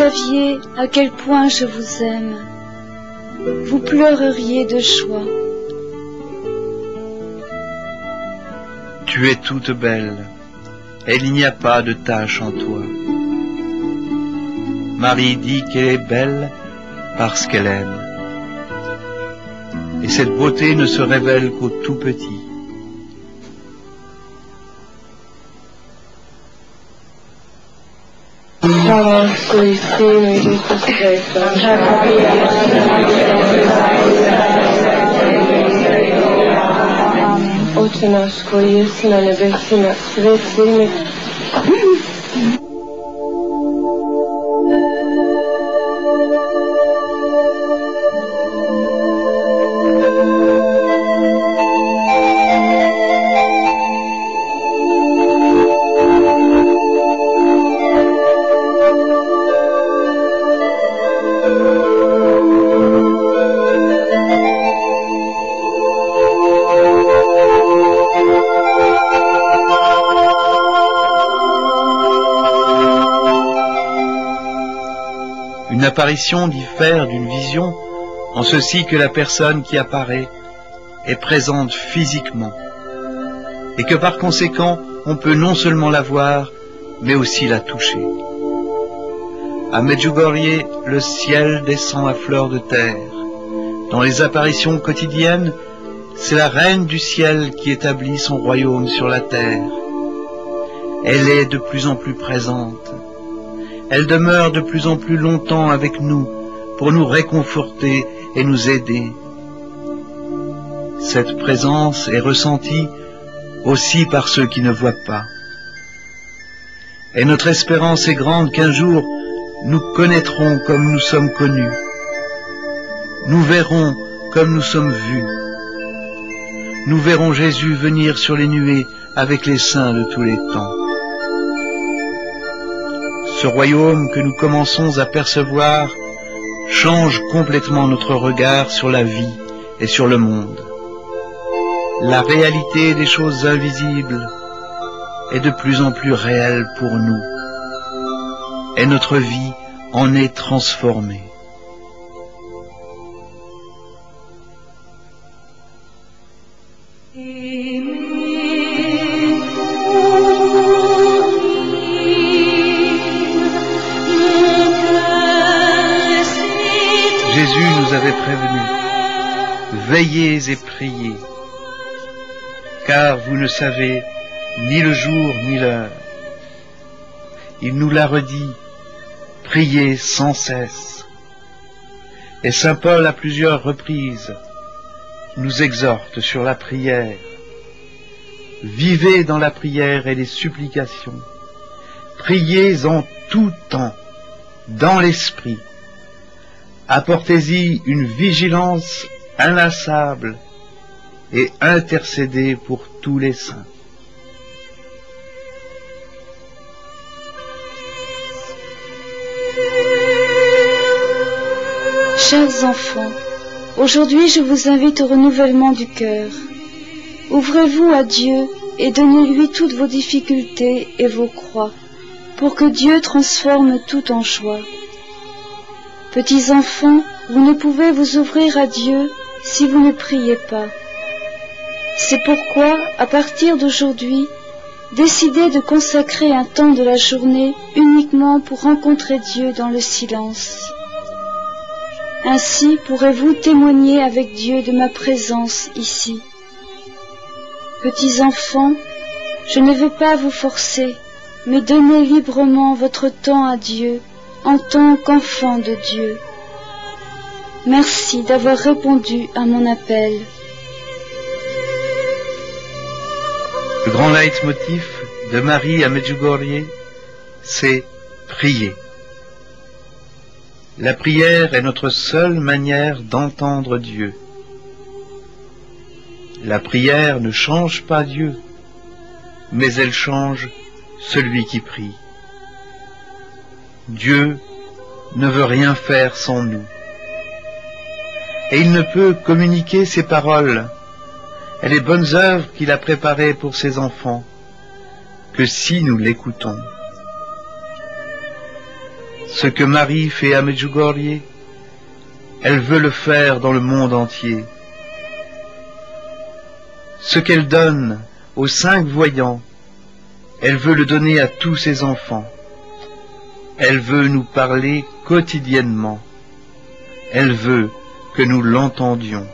saviez à quel point je vous aime, vous pleureriez de joie. Tu es toute belle, et il n'y a pas de tache en toi. Marie dit qu'elle est belle parce qu'elle aime. Et cette beauté ne se révèle qu'au tout petit. Oče naš koji jesi na nebesima, svet se ime. Une apparition diffère d'une vision en ceci que la personne qui apparaît est présente physiquement et que par conséquent on peut non seulement la voir mais aussi la toucher. À Medjugorje, le ciel descend à fleur de terre. Dans les apparitions quotidiennes, c'est la reine du ciel qui établit son royaume sur la terre. Elle est de plus en plus présente. Elle demeure de plus en plus longtemps avec nous pour nous réconforter et nous aider. Cette présence est ressentie aussi par ceux qui ne voient pas. Et notre espérance est grande qu'un jour nous connaîtrons comme nous sommes connus. Nous verrons comme nous sommes vus. Nous verrons Jésus venir sur les nuées avec les saints de tous les temps. Ce royaume que nous commençons à percevoir change complètement notre regard sur la vie et sur le monde. La réalité des choses invisibles est de plus en plus réelle pour nous, et notre vie en est transformée. Jésus nous avait prévenus, veillez et priez, car vous ne savez ni le jour ni l'heure. Il nous l'a redit, priez sans cesse. Et saint Paul à plusieurs reprises nous exhorte sur la prière. Vivez dans la prière et les supplications. Priez en tout temps, dans l'esprit. Apportez-y une vigilance inlassable et intercédez pour tous les saints. Chers enfants, aujourd'hui je vous invite au renouvellement du cœur. Ouvrez-vous à Dieu et donnez-lui toutes vos difficultés et vos croix, pour que Dieu transforme tout en joie. Petits enfants, vous ne pouvez vous ouvrir à Dieu si vous ne priez pas. C'est pourquoi, à partir d'aujourd'hui, décidez de consacrer un temps de la journée uniquement pour rencontrer Dieu dans le silence. Ainsi pourrez-vous témoigner avec Dieu de ma présence ici. Petits enfants, je ne veux pas vous forcer, mais donnez librement votre temps à Dieu en tant qu'enfant de Dieu. Merci d'avoir répondu à mon appel. Le grand leitmotiv de Marie à Medjugorje, c'est prier. La prière est notre seule manière d'entendre Dieu. La prière ne change pas Dieu, mais elle change celui qui prie. Dieu ne veut rien faire sans nous. Et il ne peut communiquer ses paroles et les bonnes œuvres qu'il a préparées pour ses enfants que si nous l'écoutons. Ce que Marie fait à Medjugorje, elle veut le faire dans le monde entier. Ce qu'elle donne aux 5 voyants, elle veut le donner à tous ses enfants. Elle veut nous parler quotidiennement. Elle veut que nous l'entendions.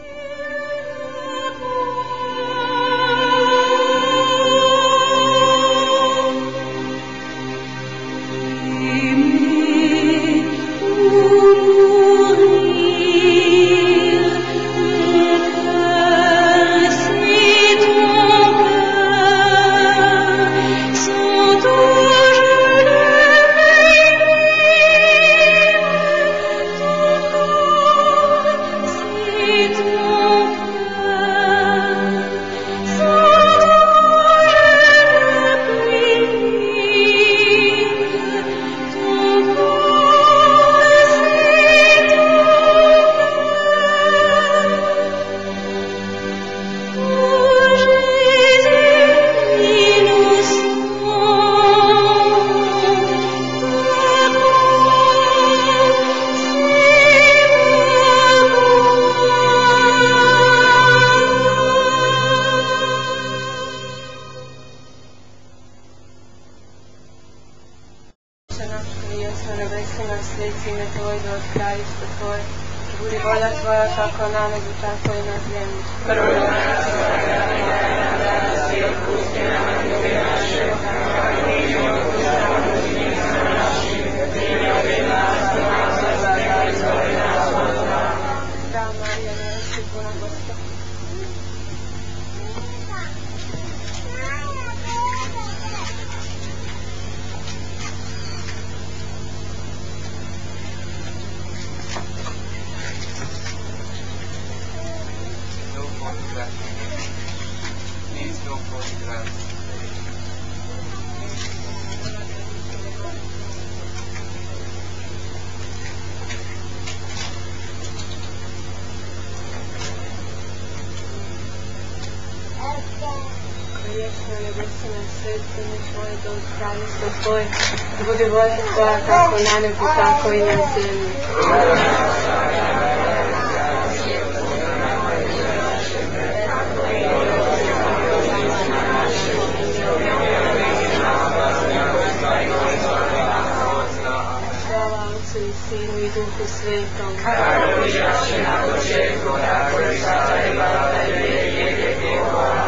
Budi volja tvoja kako na nebu, tako i na zemlji. Slava Otcu i Sinu i Duhu Svetom. Kako bijaše na početku, tako i sada i sada i vijeke vjekova.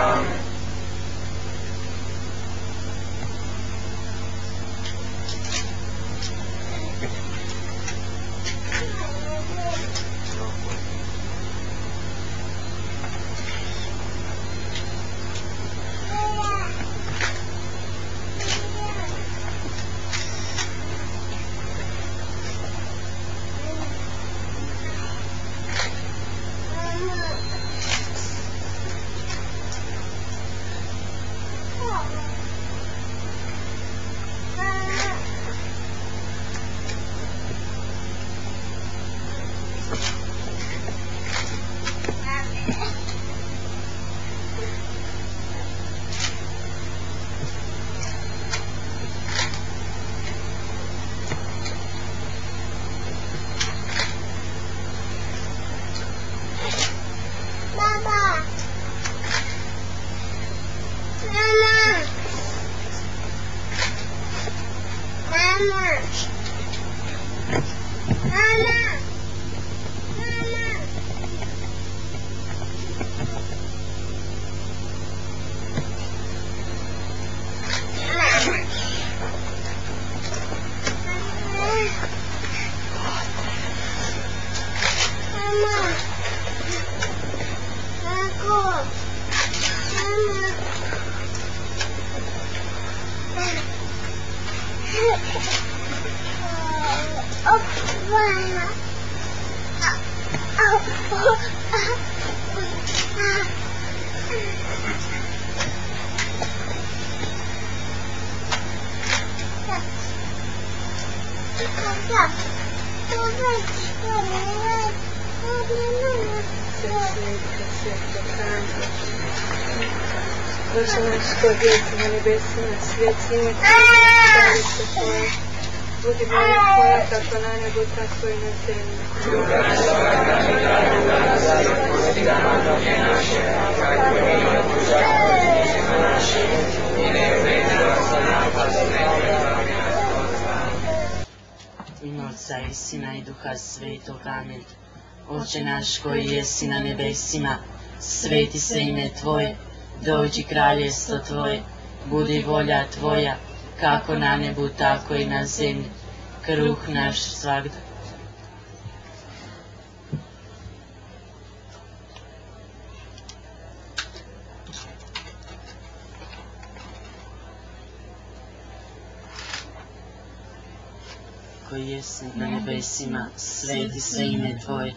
Отче наш, что есть на небесах, святи имя Твое, царство Твое, Budi volja tvoja kako na nebu, tako i na zemlji. Ime Otca i Sina i Duha Svetog, amen. Oče naš koji jesi na nebesima, sveti se ime Tvoje, dođi kraljestvo Tvoje, budi volja Tvoja, kako na nebu, tako i na zemlji. Kruh naš svagda. Koji jesi na nebesima, sveti se ime Tvoje,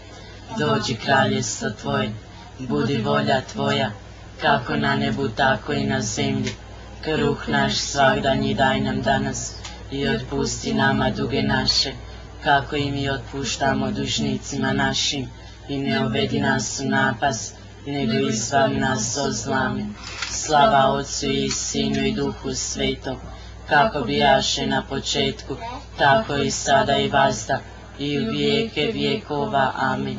dođi kraljestvo Tvoje, budi volja Tvoja, kako na nebu, tako i na zemlji. Kruh naš svagdanji daj nam danas i otpusti nama duge naše, kako i mi otpuštamo dužnicima našim, i ne uvedi nas u napast, nego izbavi nas od zla. Slava Otcu i Sinu i Duhu Svetom, kako bijaše na početku, tako i sada i vazda, i u vijeke vjekova. Amen.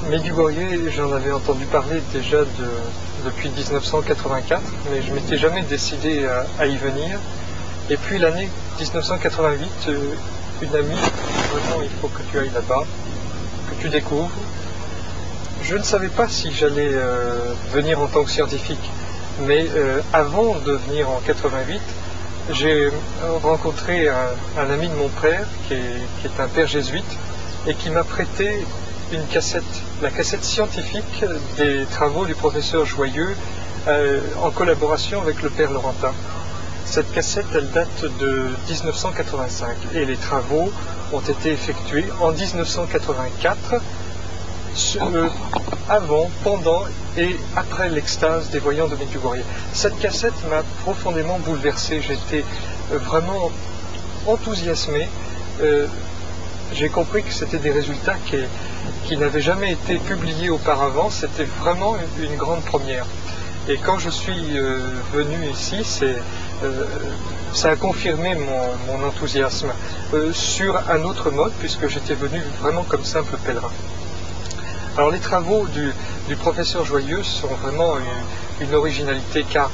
Medjugorje, j'en avais entendu parler déjà depuis 1984, mais je m'étais jamais décidé à y venir. Et puis l'année 1988, une amie m'a dit vraiment il faut que tu ailles là-bas, que tu découvres. Je ne savais pas si j'allais venir en tant que scientifique, mais avant de venir en 88, j'ai rencontré un ami de mon père qui est un père jésuite et qui m'a prêté une cassette, la cassette scientifique des travaux du professeur Joyeux en collaboration avec le père Laurentin. Cette cassette, elle date de 1985 et les travaux ont été effectués en 1984, avant, pendant et après l'extase des voyants de Medjugorje. Cette cassette m'a profondément bouleversé, j'étais vraiment enthousiasmé. J'ai compris que c'était des résultats qui n'avaient jamais été publiés auparavant, c'était vraiment une grande première. Et quand je suis venu ici, ça a confirmé mon enthousiasme sur un autre mode, puisque j'étais venu vraiment comme simple pèlerin. Alors les travaux du professeur Joyeux sont vraiment une originalité, car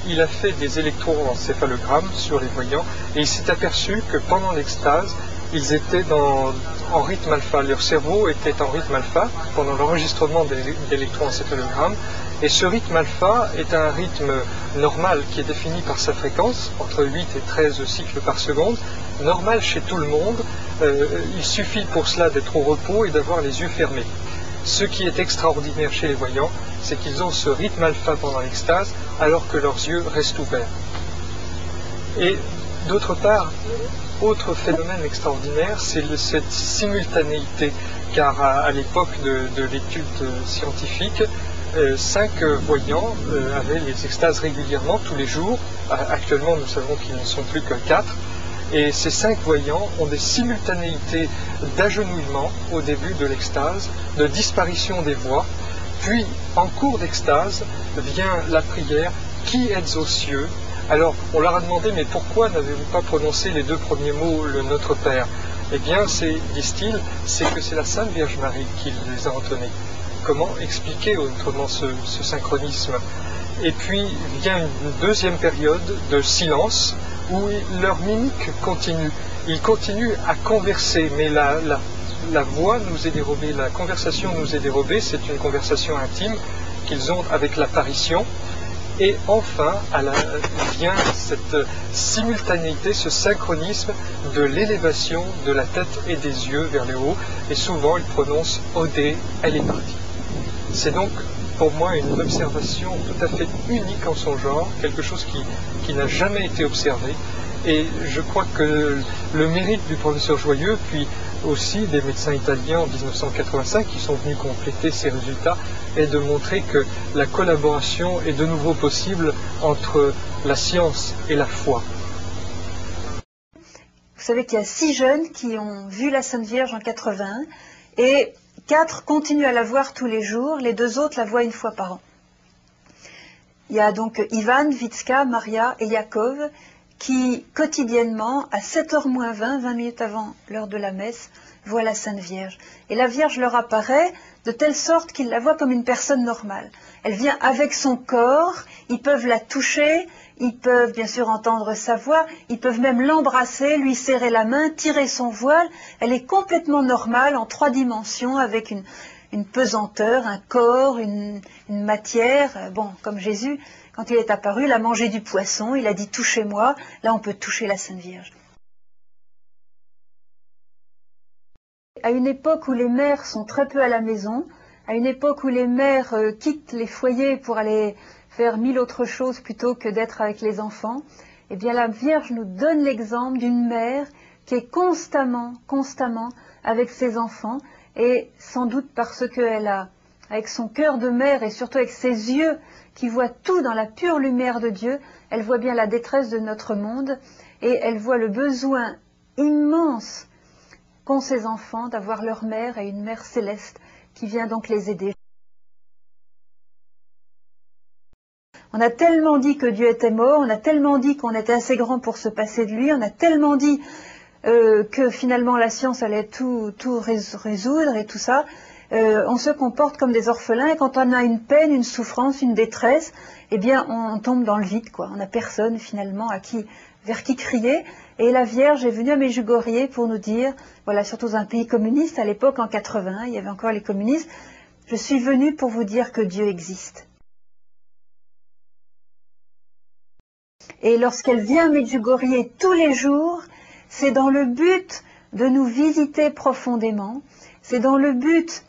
il a fait des électroencéphalogrammes sur les voyants, et il s'est aperçu que pendant l'extase, ils étaient en rythme alpha, leur cerveau était en rythme alpha pendant l'enregistrement d'électroencéphalogrammes, et ce rythme alpha est un rythme normal qui est défini par sa fréquence, entre 8 et 13 cycles par seconde, normal chez tout le monde. Il suffit pour cela d'être au repos et d'avoir les yeux fermés. Ce qui est extraordinaire chez les voyants, c'est qu'ils ont ce rythme alpha pendant l'extase alors que leurs yeux restent ouverts. Et d'autre part, autre phénomène extraordinaire, c'est cette simultanéité, car à l'époque de l'étude scientifique, 5 voyants avaient les extases régulièrement tous les jours. Actuellement, nous savons qu'ils ne sont plus que 4. Et ces 5 voyants ont des simultanéités d'agenouillement au début de l'extase, de disparition des voix. Puis, en cours d'extase, vient la prière « Qui êtes aux cieux ?» Alors, on leur a demandé, mais pourquoi n'avez-vous pas prononcé les 2 premiers mots, le Notre Père? Eh bien, disent-ils, c'est que c'est la Sainte Vierge Marie qui les a entonnés. Comment expliquer autrement ce synchronisme? Et puis, vient une deuxième période de silence, où leur mimique continue. Ils continuent à converser, mais la voix nous est dérobée, la conversation nous est dérobée, c'est une conversation intime qu'ils ont avec l'apparition. Et enfin, vient cette simultanéité, ce synchronisme de l'élévation de la tête et des yeux vers le haut. Et souvent, il prononce « Odé, elle est partie ». C'est donc pour moi une observation tout à fait unique en son genre, quelque chose qui n'a jamais été observé. Et je crois que le mérite du professeur Joyeux, puis aussi des médecins italiens en 1985 qui sont venus compléter ces résultats, est de montrer que la collaboration est de nouveau possible entre la science et la foi. Vous savez qu'il y a 6 jeunes qui ont vu la Sainte Vierge en 81 et 4 continuent à la voir tous les jours, les 2 autres la voient une fois par an. Il y a donc Ivan, Vitska, Maria et Yakov qui quotidiennement, à 7h moins 20 minutes avant l'heure de la messe, voient la Sainte Vierge. Et la Vierge leur apparaît de telle sorte qu'ils la voient comme une personne normale. Elle vient avec son corps, ils peuvent la toucher, ils peuvent bien sûr entendre sa voix, ils peuvent même l'embrasser, lui serrer la main, tirer son voile. Elle est complètement normale en 3 dimensions avec une pesanteur, un corps, une matière. Bon, comme Jésus, quand il est apparu, il a mangé du poisson, il a dit « touchez-moi », là on peut toucher la Sainte Vierge. À une époque où les mères sont très peu à la maison, à une époque où les mères quittent les foyers pour aller faire 1000 autres choses plutôt que d'être avec les enfants, eh bien la Vierge nous donne l'exemple d'une mère qui est constamment avec ses enfants, et sans doute parce qu'elle a, avec son cœur de mère et surtout avec ses yeux qui voient tout dans la pure lumière de Dieu, elle voit bien la détresse de notre monde et elle voit le besoin immense qu'ont ces enfants d'avoir leur mère et une mère céleste qui vient donc les aider. On a tellement dit que Dieu était mort, on a tellement dit qu'on était assez grand pour se passer de lui, on a tellement dit que finalement la science allait tout résoudre et tout ça. On se comporte comme des orphelins et quand on a une peine, une souffrance, une détresse, eh bien on tombe dans le vide, quoi. On n'a personne finalement vers qui crier. Et la Vierge est venue à Medjugorje pour nous dire, voilà, surtout dans un pays communiste, à l'époque en 80, il y avait encore les communistes, je suis venue pour vous dire que Dieu existe. Et lorsqu'elle vient à Medjugorje tous les jours, c'est dans le but de nous visiter profondément, c'est dans le but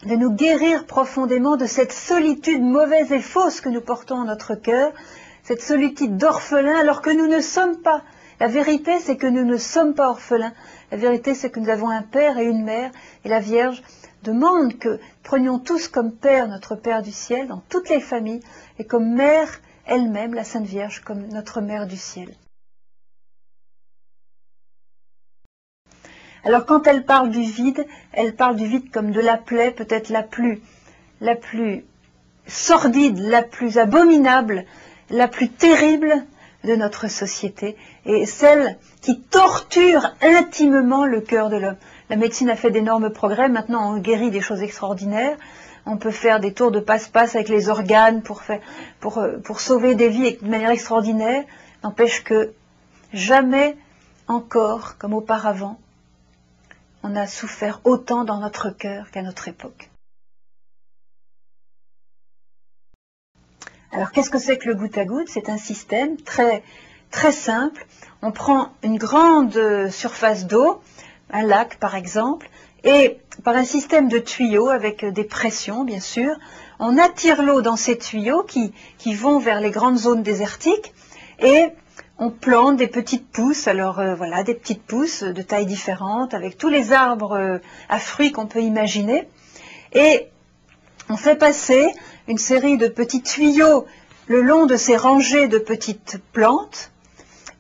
de nous guérir profondément de cette solitude mauvaise et fausse que nous portons en notre cœur, cette solitude d'orphelin alors que nous ne sommes pas. La vérité, c'est que nous ne sommes pas orphelins. La vérité, c'est que nous avons un père et une mère, et la Vierge demande que prenions tous comme père notre Père du ciel dans toutes les familles, et comme mère elle-même, la Sainte Vierge, comme notre mère du ciel. Alors quand elle parle du vide comme de la plaie peut-être la plus sordide, la plus abominable, la plus terrible de notre société, et celle qui torture intimement le cœur de l'homme. La médecine a fait d'énormes progrès, maintenant on guérit des choses extraordinaires, on peut faire des tours de passe-passe avec les organes pour sauver des vies de manière extraordinaire, n'empêche que jamais encore, comme auparavant, on a souffert autant dans notre cœur qu'à notre époque. Alors qu'est-ce que c'est que le goutte à goutte? C'est un système très simple. On prend une grande surface d'eau, un lac par exemple, et par un système de tuyaux avec des pressions bien sûr, on attire l'eau dans ces tuyaux qui vont vers les grandes zones désertiques et on plante des petites pousses, alors voilà, des petites pousses de tailles différentes, avec tous les arbres à fruits qu'on peut imaginer. Et on fait passer une série de petits tuyaux le long de ces rangées de petites plantes.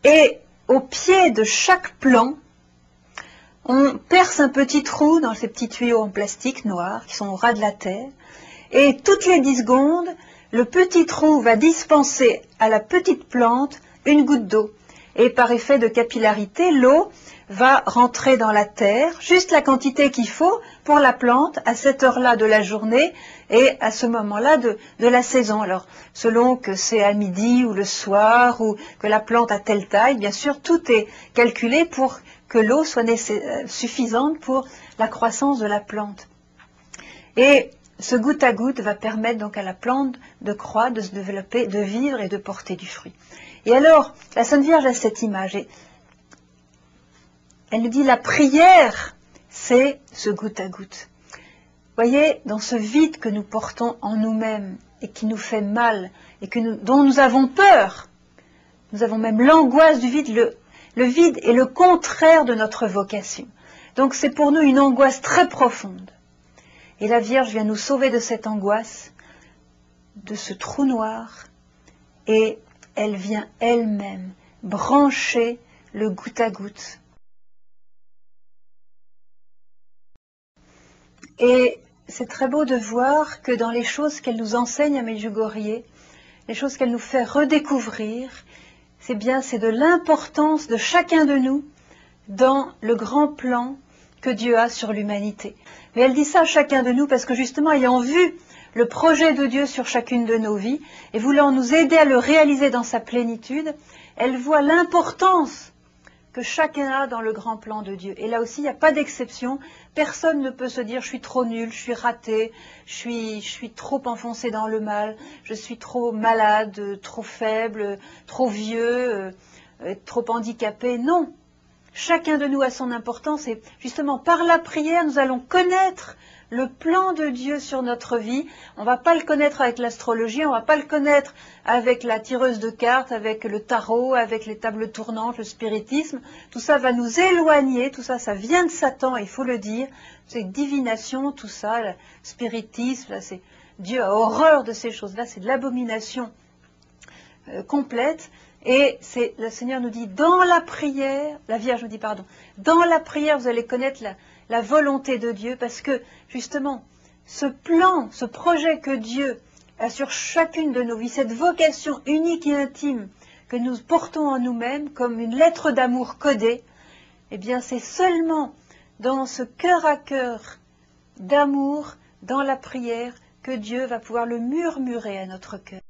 Et au pied de chaque plant, on perce un petit trou dans ces petits tuyaux en plastique noir qui sont au ras de la terre. Et toutes les 10 secondes, le petit trou va dispenser à la petite plante une goutte d'eau. Et par effet de capillarité, l'eau va rentrer dans la terre, juste la quantité qu'il faut pour la plante à cette heure-là de la journée et à ce moment-là de la saison. Alors, selon que c'est à midi ou le soir ou que la plante a telle taille, bien sûr, tout est calculé pour que l'eau soit suffisante pour la croissance de la plante. Et ce goutte à goutte va permettre donc à la plante de croître, de se développer, de vivre et de porter du fruit. Et alors, la Sainte Vierge a cette image. Et elle nous dit, la prière, c'est ce goutte à goutte. Vous voyez, dans ce vide que nous portons en nous-mêmes et qui nous fait mal et dont nous avons peur, nous avons même l'angoisse du vide. Le vide est le contraire de notre vocation. Donc c'est pour nous une angoisse très profonde. Et la Vierge vient nous sauver de cette angoisse, de ce trou noir, et elle vient elle-même brancher le goutte à goutte. Et c'est très beau de voir que dans les choses qu'elle nous enseigne à Medjugorje, les choses qu'elle nous fait redécouvrir, c'est de l'importance de chacun de nous dans le grand plan que Dieu a sur l'humanité. Mais elle dit ça à chacun de nous parce que justement, ayant vu le projet de Dieu sur chacune de nos vies et voulant nous aider à le réaliser dans sa plénitude, elle voit l'importance que chacun a dans le grand plan de Dieu. Et là aussi, il n'y a pas d'exception. Personne ne peut se dire « je suis trop nul, je suis raté, je suis trop enfoncé dans le mal, je suis trop malade, trop faible, trop vieux, trop handicapé ». Non, chacun de nous a son importance et justement par la prière, nous allons connaître le plan de Dieu sur notre vie. On ne va pas le connaître avec l'astrologie, on ne va pas le connaître avec la tireuse de cartes, avec le tarot, avec les tables tournantes, le spiritisme. Tout ça va nous éloigner, tout ça, ça vient de Satan, il faut le dire. C'est divination, tout ça, le spiritisme, là, c'est Dieu a horreur de ces choses-là, c'est de l'abomination complète. Et le Seigneur nous dit, dans la prière, la Vierge nous dit, pardon, dans la prière, vous allez connaître la volonté de Dieu, parce que, justement, ce plan, ce projet que Dieu a sur chacune de nos vies, cette vocation unique et intime que nous portons en nous-mêmes, comme une lettre d'amour codée, eh bien, c'est seulement dans ce cœur à cœur d'amour, dans la prière, que Dieu va pouvoir le murmurer à notre cœur.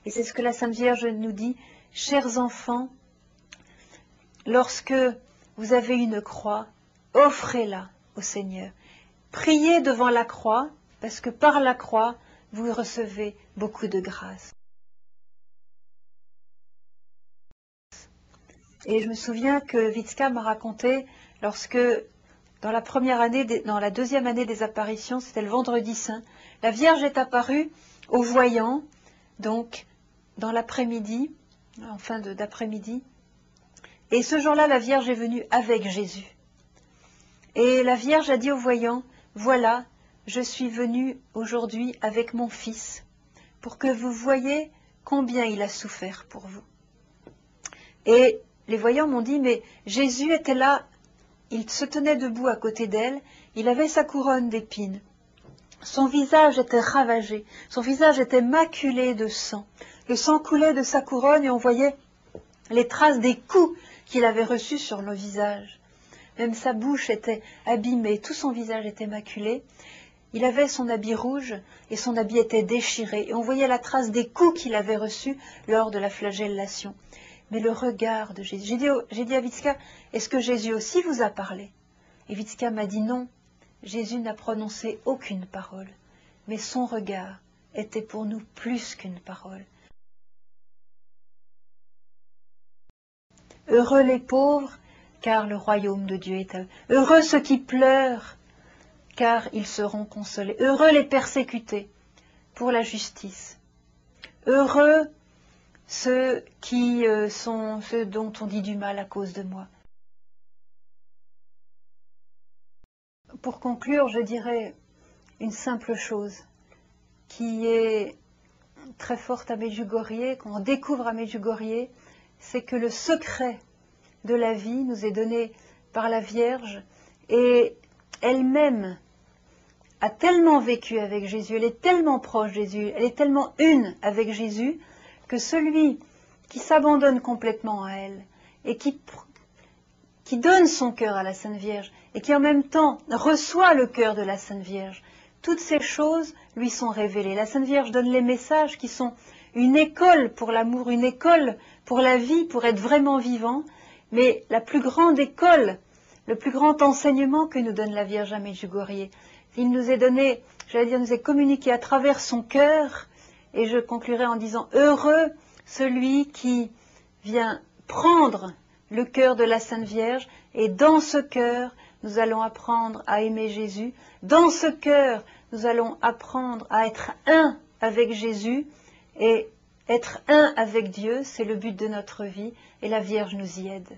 Et c'est ce que la Sainte Vierge nous dit, chers enfants, lorsque vous avez une croix, offrez-la au Seigneur. Priez devant la croix, parce que par la croix, vous recevez beaucoup de grâce. Et je me souviens que Witska m'a raconté, lorsque, dans la deuxième année des apparitions, c'était le vendredi saint, la Vierge est apparue aux voyants, donc dans l'après-midi, en fin d'après-midi. Et ce jour-là, la Vierge est venue avec Jésus. Et la Vierge a dit aux voyants, voilà, je suis venue aujourd'hui avec mon fils, pour que vous voyiez combien il a souffert pour vous. Et les voyants m'ont dit, mais Jésus était là, il se tenait debout à côté d'elle, il avait sa couronne d'épines. Son visage était ravagé, son visage était maculé de sang. Le sang coulait de sa couronne et on voyait les traces des coups qu'il avait reçus sur le visage. Même sa bouche était abîmée, tout son visage était maculé. Il avait son habit rouge et son habit était déchiré. Et on voyait la trace des coups qu'il avait reçus lors de la flagellation. Mais le regard de Jésus... J'ai dit à Witska, est-ce que Jésus aussi vous a parlé? Et Witska m'a dit non, Jésus n'a prononcé aucune parole. Mais son regard était pour nous plus qu'une parole. Heureux les pauvres, car le royaume de Dieu est à eux. Heureux ceux qui pleurent, car ils seront consolés. Heureux les persécutés, pour la justice. Heureux ceux qui sont ceux dont on dit du mal à cause de moi. Pour conclure, je dirais une simple chose qui est très forte à Medjugorje, qu'on découvre à Medjugorje, c'est que le secret de la vie nous est donné par la Vierge et elle-même a tellement vécu avec Jésus, elle est tellement proche de Jésus, elle est tellement une avec Jésus que celui qui s'abandonne complètement à elle et qui donne son cœur à la Sainte Vierge et qui en même temps reçoit le cœur de la Sainte Vierge, toutes ces choses lui sont révélées. La Sainte Vierge donne les messages qui sont une école pour l'amour, une école pour la vie, pour être vraiment vivant. Mais la plus grande école le plus grand enseignement que nous donne la Vierge à Medjugorje. Il nous est donné, j'allais dire, nous est communiqué à travers son cœur, et je conclurai en disant, heureux celui qui vient prendre le cœur de la Sainte Vierge, et dans ce cœur, nous allons apprendre à aimer Jésus. Dans ce cœur, nous allons apprendre à être un avec Jésus, et être un avec Dieu, c'est le but de notre vie, et la Vierge nous y aide.